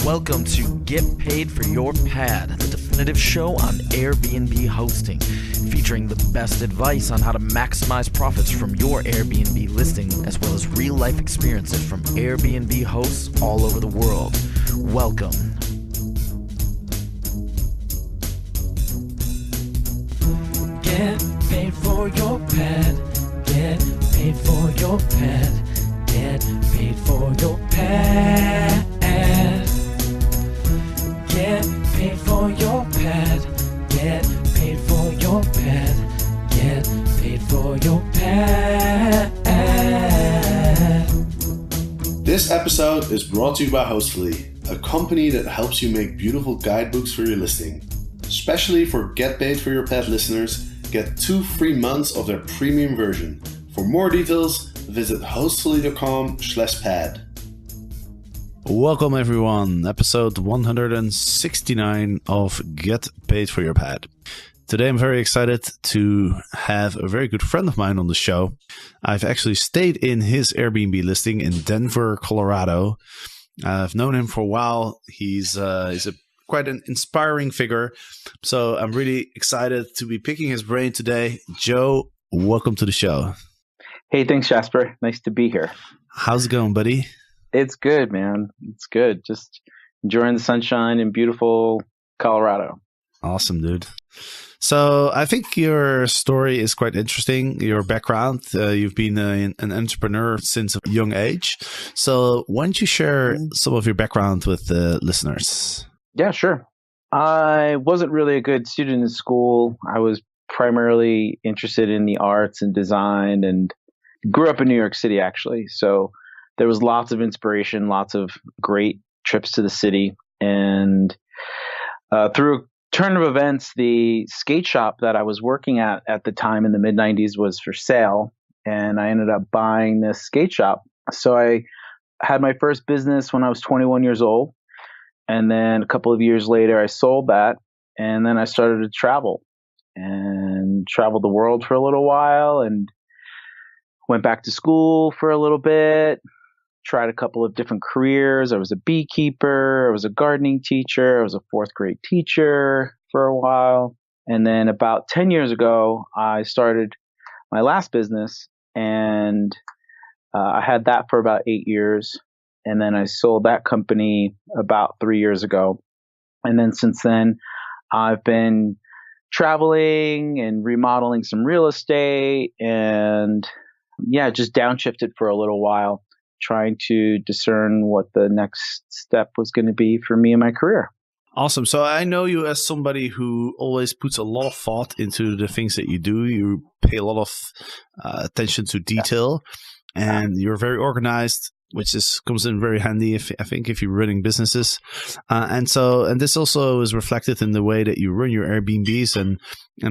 Welcome to Get Paid for Your Pad, the definitive show on Airbnb hosting, featuring the best advice on how to maximize profits from your Airbnb listing, as well as real-life experiences from Airbnb hosts all over the world. Welcome. Get paid for your pad. Get paid for your pad. Get paid for your pad. Get paid for your pad. Get paid for your pad. Get paid for your pad. This episode is brought to you by Hostfully, a company that helps you make beautiful guidebooks for your listing. Especially for Get Paid for Your Pad listeners, get 2 free months of their premium version. For more details, visit hostfully.com/pad. Welcome everyone, episode 169 of Get Paid for Your Pad. Today I'm very excited to have a very good friend of mine on the show. I've actually stayed in his Airbnb listing in Denver, Colorado. I've known him for a while. He's quite an inspiring figure. So I'm really excited to be picking his brain today. Joe, welcome to the show. Hey, thanks, Jasper. Nice to be here. How's it going, buddy? It's good, man. It's good. Just enjoying the sunshine in beautiful Colorado. Awesome, dude. So I think your story is quite interesting, your background. You've been an entrepreneur since a young age. So why don't you share some of your background with the listeners? Yeah, sure. I wasn't really a good student in school. I was primarily interested in the arts and design and grew up in New York City, actually. So there was lots of inspiration, lots of great trips to the city. And through a turn of events, the skate shop that I was working at the time in the mid-90s was for sale. And I ended up buying this skate shop. So I had my first business when I was 21 years old. And then a couple of years later, I sold that. And then I started to travel and traveled the world for a little while and went back to school for a little bit, tried a couple of different careers. I was a beekeeper. I was a gardening teacher. I was a 4th grade teacher for a while. And then about 10 years ago, I started my last business, and I had that for about 8 years. And then I sold that company about 3 years ago. And then since then, I've been traveling and remodeling some real estate and just downshifted for a little while, trying to discern what the next step was going to be for me in my career. Awesome. So I know you as somebody who always puts a lot of thought into the things that you do. You pay a lot of attention to detail, and you're very organized, which comes in very handy if you're running businesses. And this also is reflected in the way that you run your Airbnbs and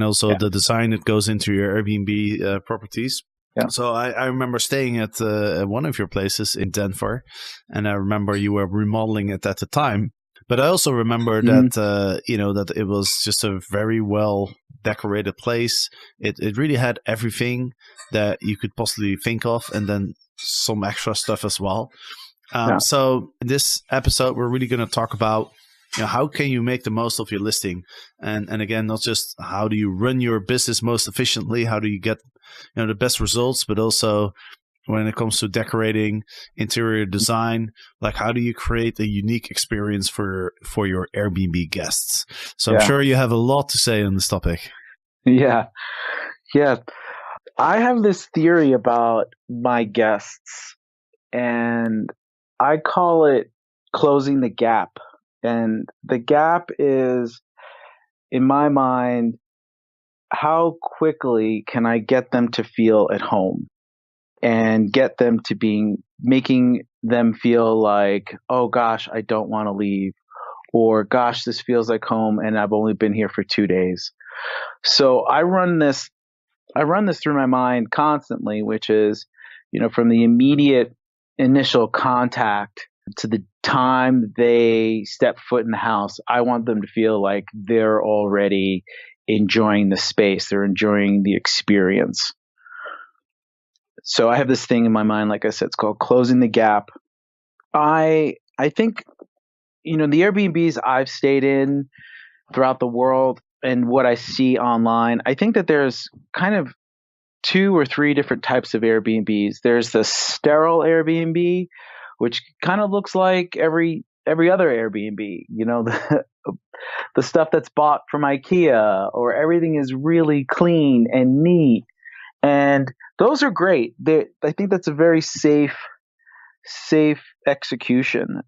also the design that goes into your Airbnb properties. Yeah. So I remember staying at one of your places in Denver, and I remember you were remodeling it at the time. But I also remember that that it was just a very well decorated place. It really had everything that you could possibly think of, and then some extra stuff as well. So in this episode, we're really going to talk about how can you make the most of your listing, and again, not just how do you run your business most efficiently, how do you get the best results, but also when it comes to decorating, interior design, like how do you create a unique experience for your Airbnb guests? So I'm sure you have a lot to say on this topic. Yeah. I have this theory about my guests, and I call it closing the gap. And the gap is, in my mind, how quickly can I get them to feel at home and get them to making them feel like, oh gosh, I don't want to leave, or gosh, this feels like home and I've only been here for 2 days. So I run this through my mind constantly, which is, from the immediate initial contact to the time they step foot in the house, I want them to feel like they're already enjoying the space. They're enjoying the experience. So I have this thing in my mind, like I said, it's called closing the gap. I think the Airbnbs I've stayed in throughout the world and what I see online, I think that there's kind of 2 or 3 different types of Airbnbs. There's the sterile Airbnb, which kind of looks like every other Airbnb, the stuff that's bought from IKEA, or everything is really clean and neat. And those are great. I think that's a very safe execution.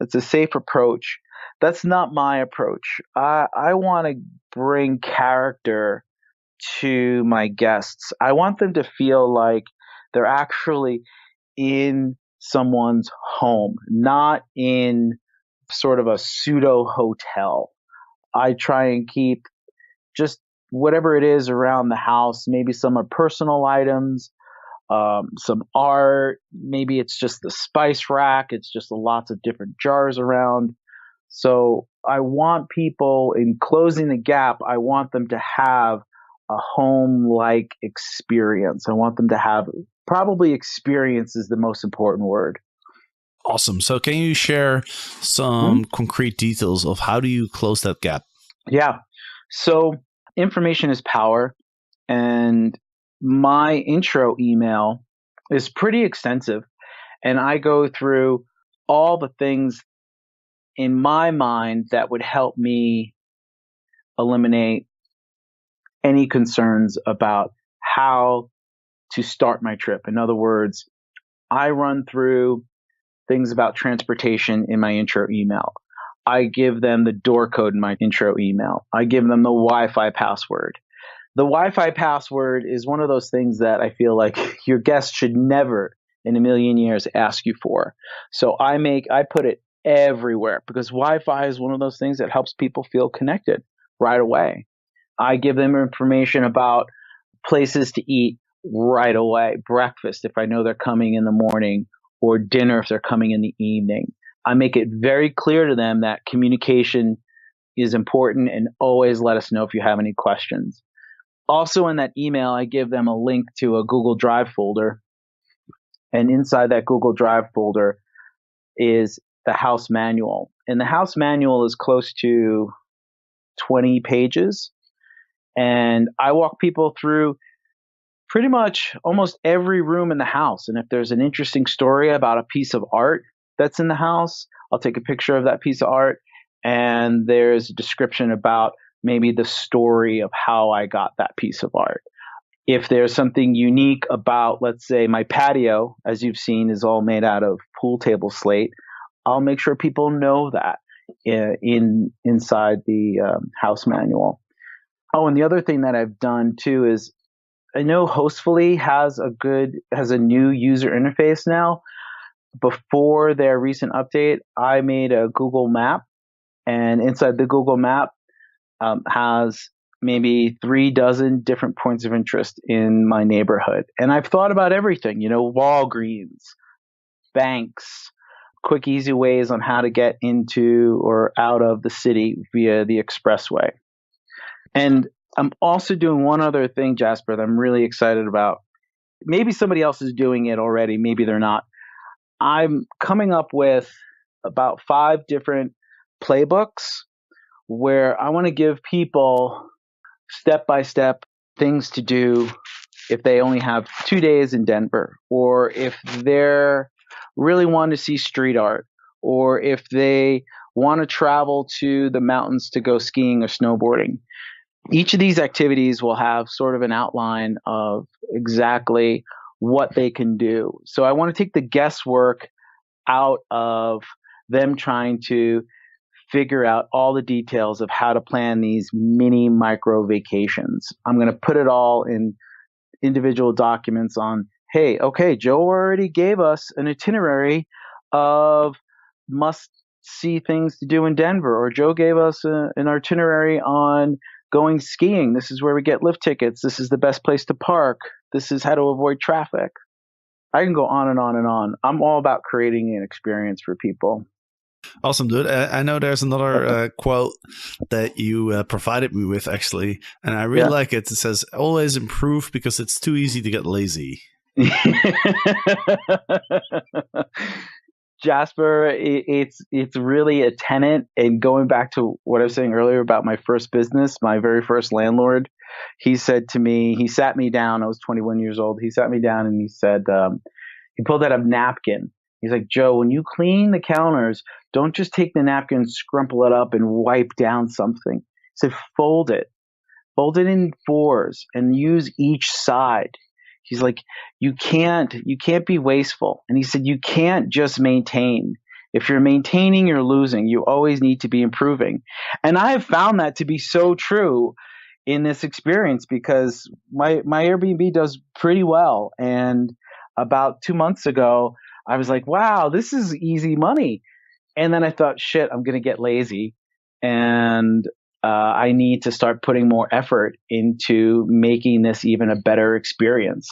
It's a safe approach. That's not my approach. I want to bring character to my guests. I want them to feel like they're actually in someone's home, not in sort of a pseudo hotel. I try and keep just whatever it is around the house, maybe some are personal items, some art, maybe it's just the spice rack, it's just lots of different jars around. So I want people, in closing the gap, I want them to have a home-like experience. I want them to have, probably experience is the most important word. Awesome. So can you share some concrete details of how do you close that gap? Yeah. So information is power. And my intro email is pretty extensive. And I go through all the things in my mind that would help me eliminate any concerns about how to start my trip. In other words, I run through things about transportation in my intro email. I give them the door code in my intro email. I give them the Wi-Fi password. The Wi-Fi password is one of those things that I feel like your guests should never in a million years ask you for. So I put it everywhere, because Wi-Fi is one of those things that helps people feel connected right away. I give them information about places to eat right away. Breakfast, if I know they're coming in the morning, or dinner if they're coming in the evening. I make it very clear to them that communication is important, and always let us know if you have any questions. Also in that email, I give them a link to a Google Drive folder. And inside that Google Drive folder is the house manual. And the house manual is close to 20 pages. And I walk people through pretty much almost every room in the house. And if there's an interesting story about a piece of art that's in the house, I'll take a picture of that piece of art. And there's a description about maybe the story of how I got that piece of art. If there's something unique about, let's say, my patio, as you've seen, is all made out of pool table slate, I'll make sure people know that inside the house manual. Oh, and the other thing that I've done too is, I know Hostfully has a new user interface now. Before their recent update, I made a Google map, and inside the Google map has maybe 36 different points of interest in my neighborhood. And I've thought about everything, Walgreens, banks, quick, easy ways on how to get into or out of the city via the expressway. And I'm also doing one other thing, Jasper, that I'm really excited about. Maybe somebody else is doing it already. Maybe they're not. I'm coming up with about 5 different playbooks where I want to give people step-by-step things to do if they only have 2 days in Denver, or if they're really want to see street art, or if they want to travel to the mountains to go skiing or snowboarding. Each of these activities will have sort of an outline of exactly what they can do. So I want to take the guesswork out of them trying to figure out all the details of how to plan these mini micro vacations. I'm going to put it all in individual documents on, hey, okay, Joe already gave us an itinerary of must see things to do in Denver, or Joe gave us an itinerary on going skiing. This is where we get lift tickets. This is the best place to park. This is how to avoid traffic. I can go on and on and on. I'm all about creating an experience for people. Awesome, dude. I know there's another quote that you provided me with, actually, and I really like it. It says, always improve because it's too easy to get lazy. Jasper, it's really a tenant. And going back to what I was saying earlier about my first business, my very first landlord, he said to me, he sat me down. I was 21 years old. He sat me down and he said, he pulled out a napkin. He's like, Joe, when you clean the counters, don't just take the napkin, scrumple it up, and wipe down something. He said, fold it in fours, and use each side. He's like, you can't be wasteful. And he said, you can't just maintain. If you're maintaining, you're losing. You always need to be improving. And I have found that to be so true in this experience, because my Airbnb does pretty well. And about 2 months ago, I was like, wow, this is easy money. And then I thought, shit, I'm going to get lazy. And I need to start putting more effort into making this even a better experience.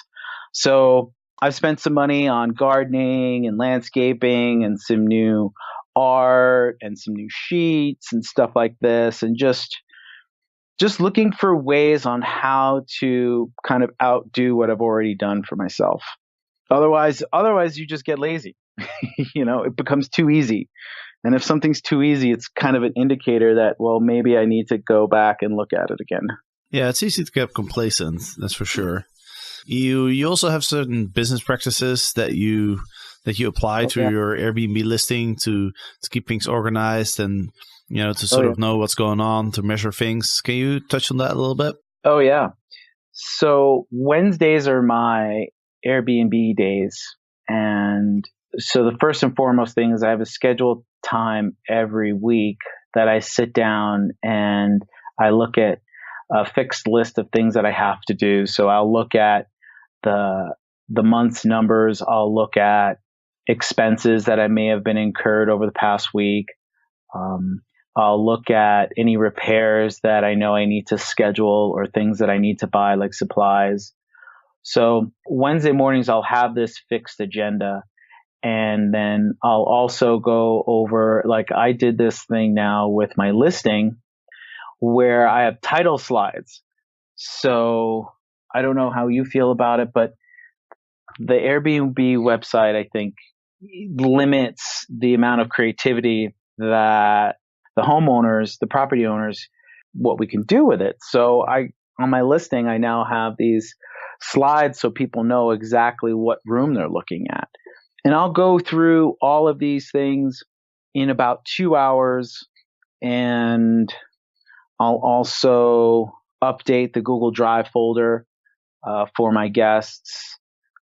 So I've spent some money on gardening and landscaping and some new art and some new sheets and stuff like this, and just looking for ways on how to kind of outdo what I've already done for myself. Otherwise you just get lazy. It becomes too easy. And if something's too easy, it's kind of an indicator that, well, maybe I need to go back and look at it again. Yeah, it's easy to get complacent, that's for sure. You also have certain business practices that you apply to your Airbnb listing to keep things organized and to sort of know what's going on, to measure things. Can you touch on that a little bit? Oh yeah. So Wednesdays are my Airbnb days, and so the first and foremost thing is I have a scheduled time every week that I sit down and I look at a fixed list of things that I have to do. So I'll look at the month's numbers. I'll look at expenses that I may have been incurred over the past week. I'll look at any repairs that I know I need to schedule or things that I need to buy, like supplies. So Wednesday mornings, I'll have this fixed agenda. And then I'll also go over, like I did this thing now with my listing where I have title slides. So I don't know how you feel about it, but the Airbnb website, I think, limits the amount of creativity that the homeowners, the property owners, what we can do with it. So on my listing, I now have these slides so people know exactly what room they're looking at. And I'll go through all of these things in about 2 hours, and I'll also update the Google Drive folder for my guests.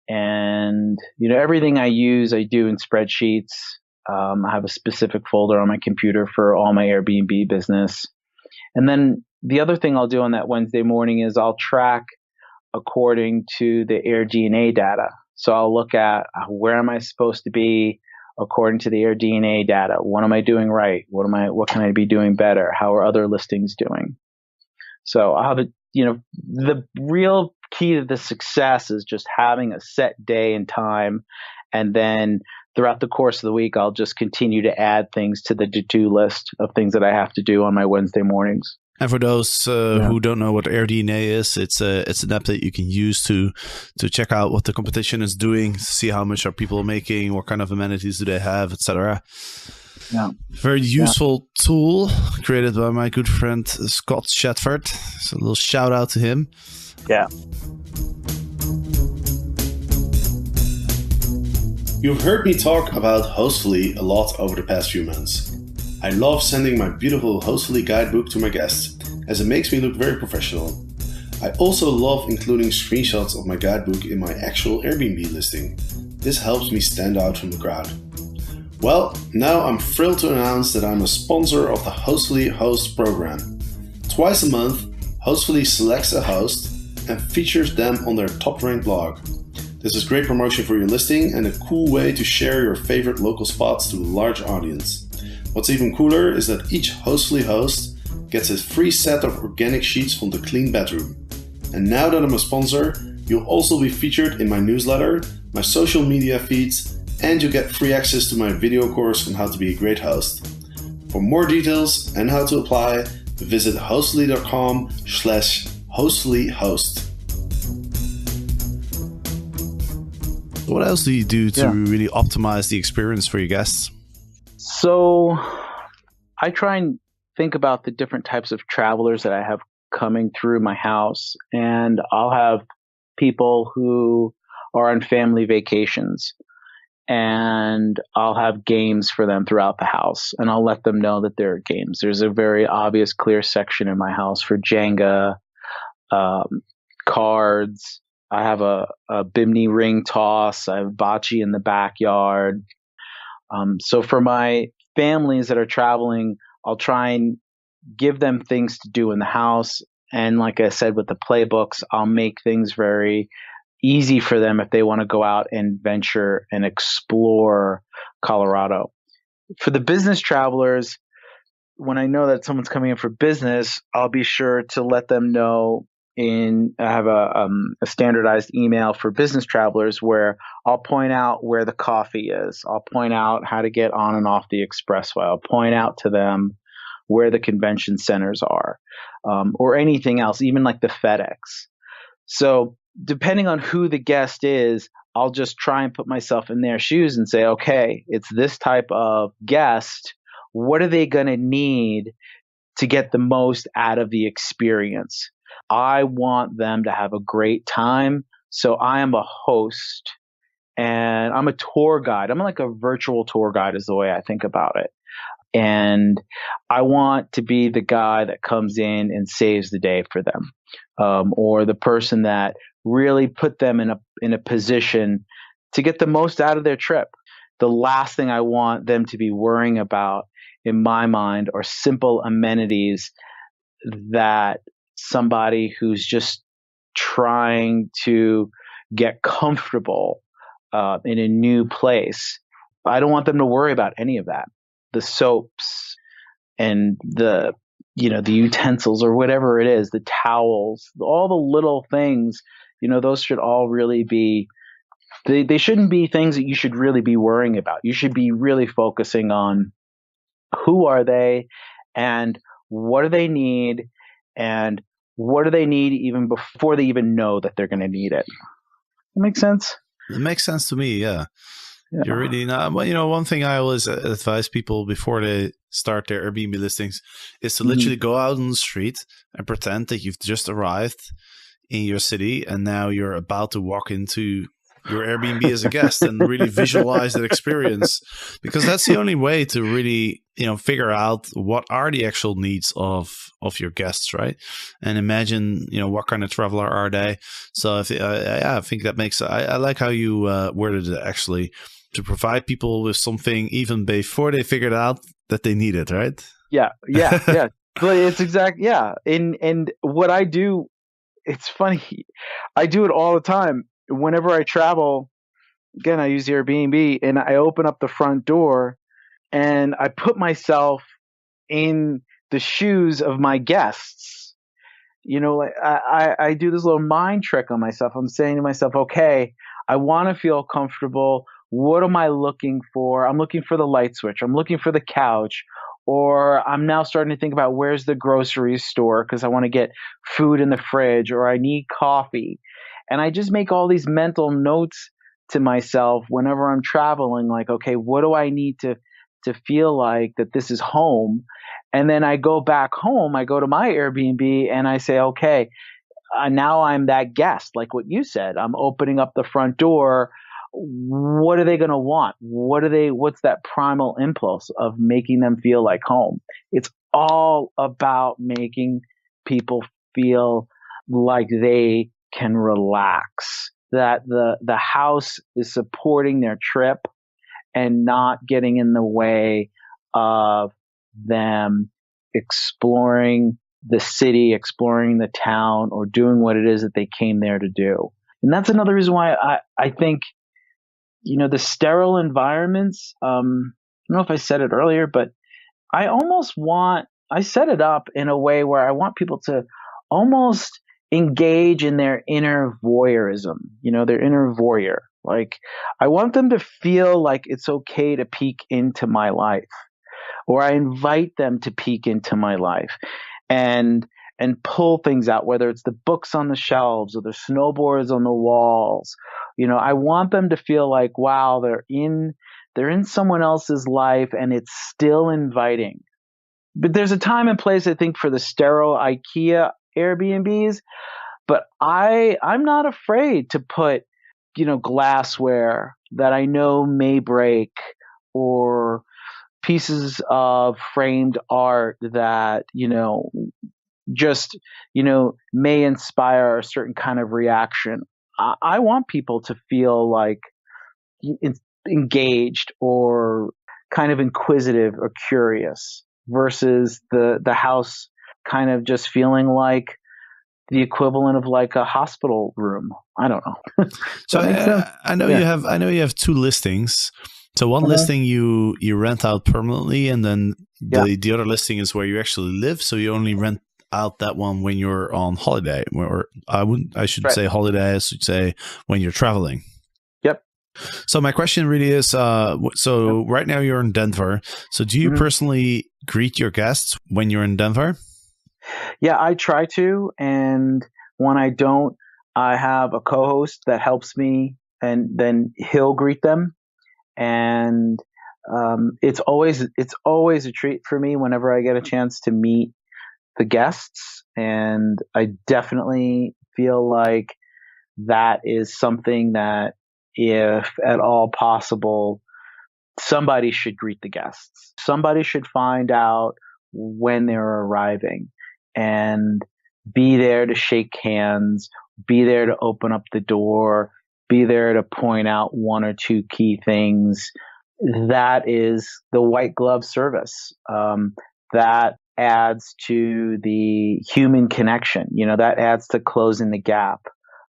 And, everything I use, I do in spreadsheets. I have a specific folder on my computer for all my Airbnb business. And then the other thing I'll do on that Wednesday morning is I'll track according to the AirDNA data. So I'll look at where am I supposed to be according to the AirDNA data. What am I doing right? What can I be doing better? How are other listings doing? So I'll have the real key to the success is just having a set day and time. And then throughout the course of the week, I'll just continue to add things to the to-do list of things that I have to do on my Wednesday mornings. And for those who don't know what AirDNA is, it's an app that you can use to check out what the competition is doing, see how much are people making, what kind of amenities do they have, etc. Yeah. Very useful tool created by my good friend Scott Shatford. So a little shout out to him. Yeah. You've heard me talk about Hostfully a lot over the past few months. I love sending my beautiful Hostfully guidebook to my guests, as it makes me look very professional. I also love including screenshots of my guidebook in my actual Airbnb listing. This helps me stand out from the crowd. Well, now I'm thrilled to announce that I'm a sponsor of the Hostfully Host program. Twice a month, Hostfully selects a host and features them on their top-ranked blog. This is great promotion for your listing and a cool way to share your favorite local spots to a large audience. What's even cooler is that each Hostfully host gets a free set of organic sheets from the clean bedroom. And now that I'm a sponsor, you'll also be featured in my newsletter, my social media feeds, and you get free access to my video course on how to be a great host. For more details and how to apply, visit hostfully.com/hostfullyhost. So what else do you do to really optimize the experience for your guests? So I try and think about the different types of travelers that I have coming through my house, and I'll have people who are on family vacations, and I'll have games for them throughout the house, and I'll let them know that there are games. There's a very obvious, clear section in my house for Jenga, cards. I have a Bimini ring toss. I have bocce in the backyard. So for my families that are traveling, I'll try and give them things to do in the house. And like I said, with the playbooks, I'll make things very easy for them if they want to go out and venture and explore Colorado. For the business travelers, when I know that someone's coming in for business, I'll be sure to let them know I have a standardized email for business travelers where I'll point out where the coffee is. I'll point out how to get on and off the expressway. I'll point out to them where the convention centers are, or anything else, even like the FedEx. So depending on who the guest is, I'll just try and put myself in their shoes and say, okay, it's this type of guest. What are they going to need to get the most out of the experience? I want them to have a great time. So I am a host and I'm a tour guide. I'm like a virtual tour guide is the way I think about it. And I want to be the guy that comes in and saves the day for them, or the person that really put them in a position to get the most out of their trip. The last thing I want them to be worrying about in my mind are simple amenities that somebody who's just trying to get comfortable in a new place. I don't want them to worry about any of that. The soaps and the utensils or whatever it is, the towels, all the little things, those should all really be, they shouldn't be things that you should really be worrying about. You should be really focusing on who are they and what do they need and what do they need even before they even know that they're going to need it. That makes sense? It makes sense to me, yeah. You're really not. Well, one thing I always advise people before they start their Airbnb listings is to literally go out on the street and pretend that you've just arrived in your city and now you're about to walk into your Airbnb as a guest and really visualize that experience, because that's the only way to really, figure out what are the actual needs of your guests, right? And imagine, what kind of traveler are they? So I think that makes, I like how you worded it actually, to provide people with something even before they figured out that they need it, right? Yeah. But it's And what I do, it's funny. I do it all the time. Whenever I travel, again, I use the Airbnb and I open up the front door and I put myself in the shoes of my guests. I do this little mind trick on myself. I'm saying to myself, okay, I want to feel comfortable. What am I looking for? I'm looking for the light switch. I'm looking for the couch. Or I'm now starting to think about where's the grocery store because I want to get food in the fridge, or I need coffee. And I just make all these mental notes to myself whenever I'm traveling, like, okay, what do I need to feel like that this is home? And then I go back home, I go to my Airbnb and I say, okay, now I'm that guest, like what you said. I'm opening up the front door. What are they going to want? What's that primal impulse of making them feel like home? It's all about making people feel like they can relax, that the house is supporting their trip and not getting in the way of them exploring the city, exploring the town, or doing what it is that they came there to do. And that's another reason why I think, the sterile environments, I don't know if I said it earlier, but I set it up in a way where I want people to almost engage in their inner voyeurism, their inner voyeur. Like, I want them to feel like it's okay to peek into my life, or I invite them to peek into my life and pull things out, whether it's the books on the shelves or the snowboards on the walls, I want them to feel like, wow, they're in someone else's life and it's still inviting. But there's a time and place, I think, for the sterile IKEA Airbnbs. But I'm not afraid to put, glassware that I know may break, or pieces of framed art that, just, may inspire a certain kind of reaction. I want people to feel like engaged or kind of inquisitive or curious, versus the house kind of just feeling like the equivalent of like a hospital room. I don't know. So I know you have two listings. So one listing you rent out permanently, and then the other listing is where you actually live. So you only rent out that one when you're on holiday, or I should say holiday. I should say when you're traveling. Yep. So my question really is, right now you're in Denver. So do you personally greet your guests when you're in Denver? Yeah, I try to. And when I don't, I have a co-host that helps me, and then he'll greet them. And it's always a treat for me whenever I get a chance to meet the guests. And I definitely feel like that is something that, if at all possible, somebody should greet the guests. Somebody should find out when they're arriving and be there to shake hands, be there to open up the door, be there to point out one or two key things. That is the white glove service. That adds to the human connection. That adds to closing the gap.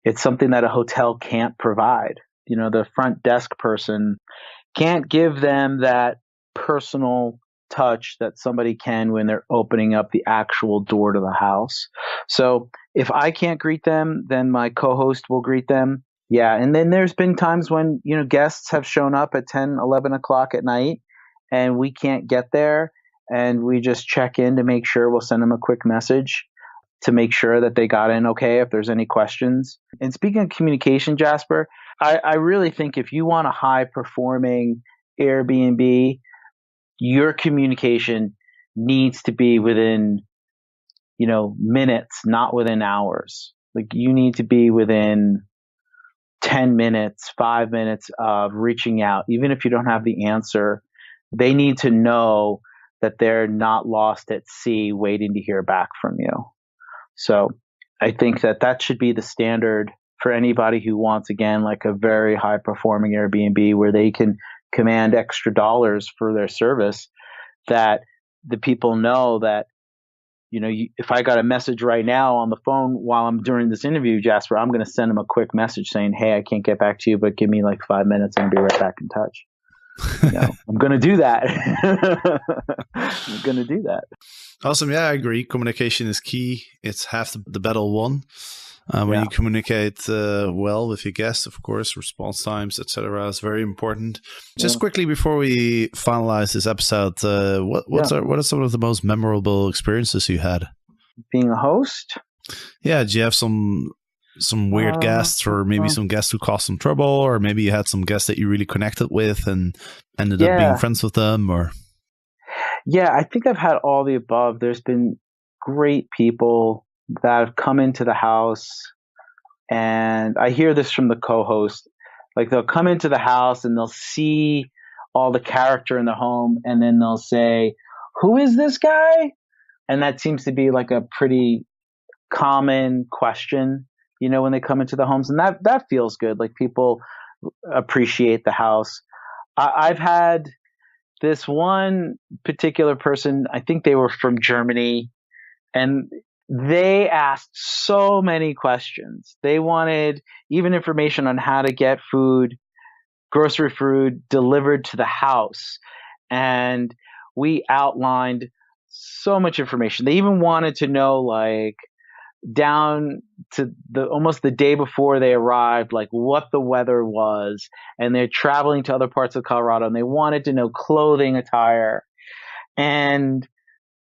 It's something that a hotel can't provide. The front desk person can't give them that personal touch that somebody can when they're opening up the actual door to the house. So if I can't greet them, then my co-host will greet them. Yeah. And then there's been times when, guests have shown up at 10, 11 o'clock at night and we can't get there, and we just check in to make sure. We'll send them a quick message to make sure that they got in okay, if there's any questions. And speaking of communication, Jasper, I really think if you want a high performing Airbnb, your communication needs to be within, minutes, not within hours. Like, you need to be within 10 minutes, 5 minutes of reaching out. Even if you don't have the answer, they need to know that they're not lost at sea waiting to hear back from you. So I think that should be the standard for anybody who wants, again, like a very high performing Airbnb where they can command extra dollars for their service, that the people know that, if I got a message right now on the phone while I'm doing this interview, Jasper, I'm going to send them a quick message saying, hey, I can't get back to you, but give me like 5 minutes and I'll be right back in touch. I'm going to do that. I'm going to do that. Awesome. Yeah, I agree. Communication is key. It's half the battle won. When you communicate well with your guests, of course, response times, etc., is very important. Just quickly before we finalize this episode, what are some of the most memorable experiences you had? Being a host? Yeah, do you have some weird guests, or maybe some guests who caused some trouble, or maybe you had some guests that you really connected with and ended up being friends with them? Or yeah, I think I've had all the above. There's been great people that have come into the house, and I hear this from the co-host. Like, they'll come into the house and they'll see all the character in the home, and then they'll say, "Who is this guy?" And that seems to be like a pretty common question, when they come into the homes, and that feels good. Like, people appreciate the house. I've had this one particular person, I think they were from Germany, and they asked so many questions. They wanted even information on how to get grocery food delivered to the house. And we outlined so much information. They even wanted to know, like, down to almost the day before they arrived, like what the weather was. And they're traveling to other parts of Colorado, and they wanted to know clothing attire. And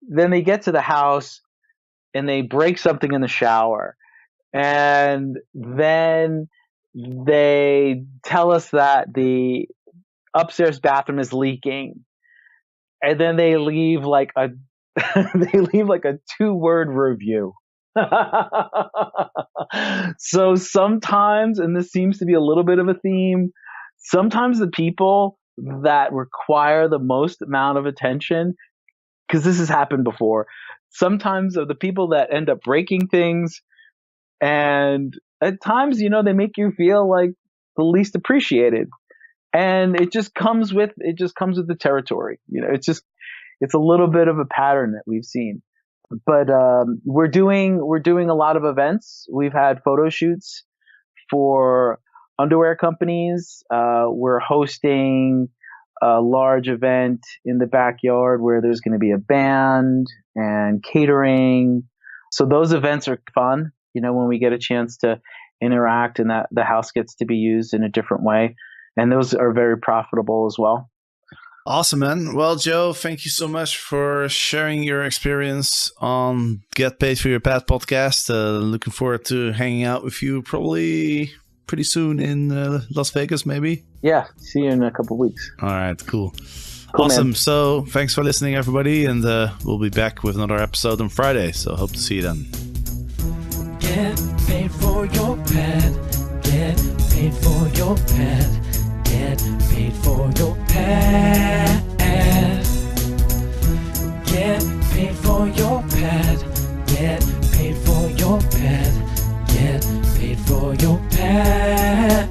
then they get to the house and they break something in the shower. And then they tell us that the upstairs bathroom is leaking, and then they leave like a 2-word review. So sometimes, and this seems to be a little bit of a theme, sometimes the people that require the most amount of attention, because this has happened before, sometimes are the people that end up breaking things, and at times, they make you feel like the least appreciated. And it just comes with the territory. It's a little bit of a pattern that we've seen. But we're doing a lot of events. We've had photo shoots for underwear companies. We're hosting a large event in the backyard where there's going to be a band and catering. So those events are fun, when we get a chance to interact and that the house gets to be used in a different way. And those are very profitable as well. Awesome, man. Well, Joe, thank you so much for sharing your experience on Get Paid for Your Pad podcast. Looking forward to hanging out with you probably pretty soon in Las Vegas, maybe. Yeah, see you in a couple of weeks. All right, cool. Awesome. Man. So thanks for listening, everybody. And we'll be back with another episode on Friday. So hope to see you then. Get paid for your pad. Get paid for your pad. Get paid for your pad. Get paid for your pad. Get paid for your pad. Get paid for your pad.